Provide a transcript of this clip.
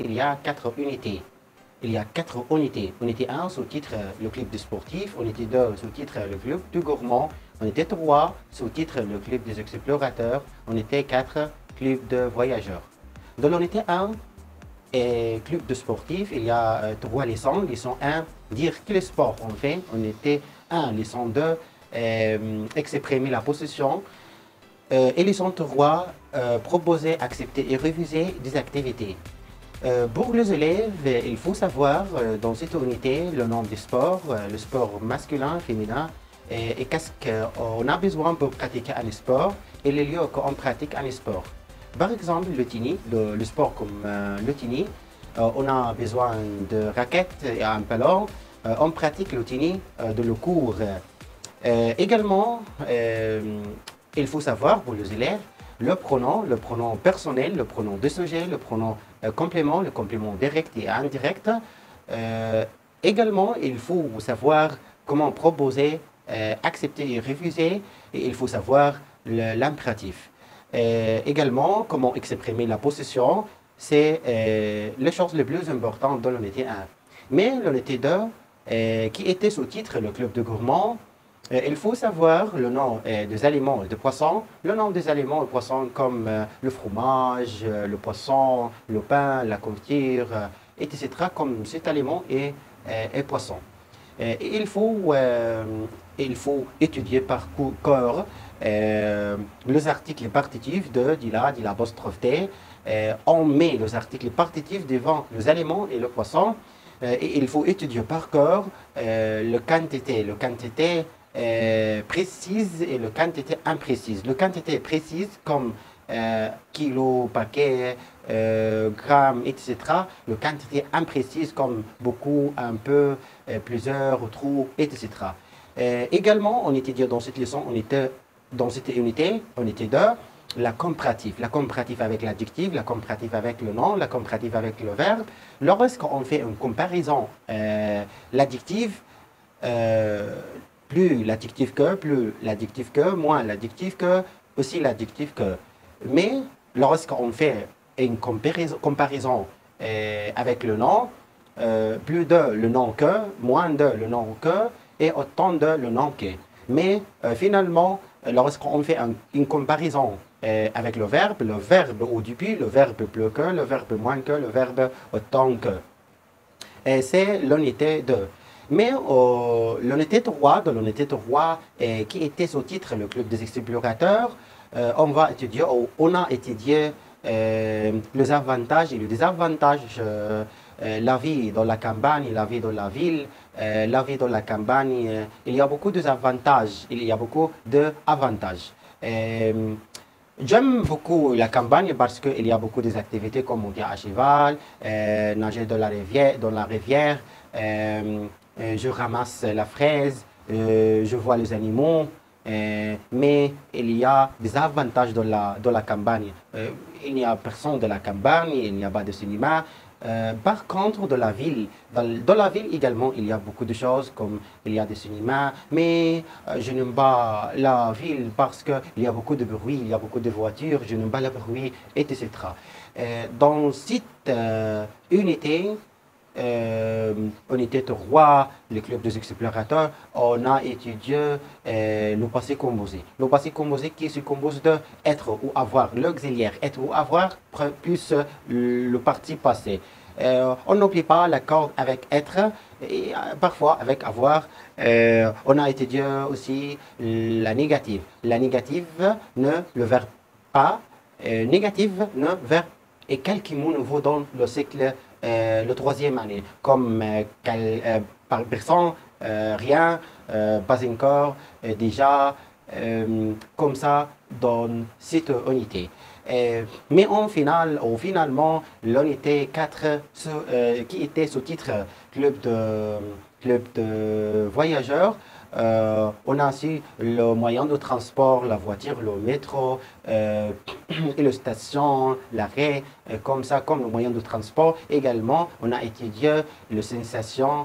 il y a quatre unités. Il y a quatre unités. Unité 1, sous-titre le club de sportif. Unité 2, sous-titre le club du gourmand. Unité 3, sous-titre le club des explorateurs. Unité 4, club de voyageurs. Dans l'unité 1, club de sportif, il y a trois leçons. Leçon 1, dire quel sport on fait. Unité 1, leçon 2, exprimer la possession. Et leçon 3, proposer, accepter et refuser des activités. Pour les élèves, il faut savoir dans cette unité le nom du sport, le sport masculin, féminin, et qu'est-ce qu'on a besoin pour pratiquer un sport et les lieux qu'on pratique un sport. Par exemple, le tennis, le sport comme le tennis, on a besoin de raquettes et un ballon. On pratique le tennis dans le cours. Également, il faut savoir pour les élèves le pronom personnel, le pronom de sujet, le pronom complément, le complément direct et indirect. Également, il faut savoir comment proposer, accepter et refuser, et il faut savoir l'impératif. Également, comment exprimer la possession, c'est les choses les plus importantes dans l'unité 1. Mais l'unité 2, qui était sous-titre le club de gourmand, il faut savoir le nom des aliments et des poissons. Le nom des aliments et poissons comme le fromage, le poisson, le pain, la confiture, etc. comme cet aliment et poisson. Il faut étudier par corps les articles partitifs de la, de l'apostrophe T. On met les articles partitifs devant les aliments et le poisson. Et il faut étudier par corps le quantité précise et le quantité imprécise. Le quantité précise comme kilo, paquet, grammes, etc. Le quantité imprécise comme beaucoup, un peu, plusieurs, trop, etc. Également, on étudie dans cette leçon, dans cette unité, unité 2, la comparative. La comparative avec l'adjectif, la comparative avec le nom, la comparative avec le verbe. Lorsqu'on fait une comparaison, l'adjectif, plus l'adjectif que, moins l'adjectif que, aussi l'adjectif que. Mais lorsqu'on fait une comparaison avec le nom, plus de le nom que, moins de le nom que, et autant de le nom que. Mais finalement, lorsqu'on fait une comparaison avec le verbe au début, le verbe plus que, le verbe moins que, le verbe autant que. C'est l'unité 2. Mais l'unité 3, dans l'unité 3, qui était sous-titre le club des explorateurs, on a étudié les avantages et les désavantages, la vie dans la campagne, la vie dans la ville, la vie dans la campagne. Il y a beaucoup d'avantages, il y a beaucoup d'avantages. J'aime beaucoup la campagne parce qu'il y a beaucoup d'activités comme monter à cheval, nager dans la rivière, je ramasse la fraise, je vois les animaux, mais il y a des avantages dans la campagne. Il n'y a personne de la campagne, il n'y a pas de cinéma. Par contre, dans la ville également, il y a beaucoup de choses comme il y a des cinémas, mais je n'aime pas la ville parce qu'il y a beaucoup de bruit, il y a beaucoup de voitures, je n'aime pas le bruit, etc. Dans cette unité, unité 3, le club des explorateurs, on a étudié le passé composé. Le passé composé qui se compose de être ou avoir, l'auxiliaire, être ou avoir, plus le parti passé. On n'oublie pas l'accord avec être et parfois avec avoir. On a étudié aussi la négative. La négative, ne le verbe pas. Négative, ne verbe et quelques mots nouveaux dans le cycle, le troisième année, comme par personne, rien, pas encore, déjà, comme ça, dans cette unité. Mais finalement, l'unité 4, qui était sous-titre club de voyageurs, on a aussi le moyen de transport, la voiture, le métro, et la station, l'arrêt, comme ça, comme le moyen de transport. Également, on a étudié les sensations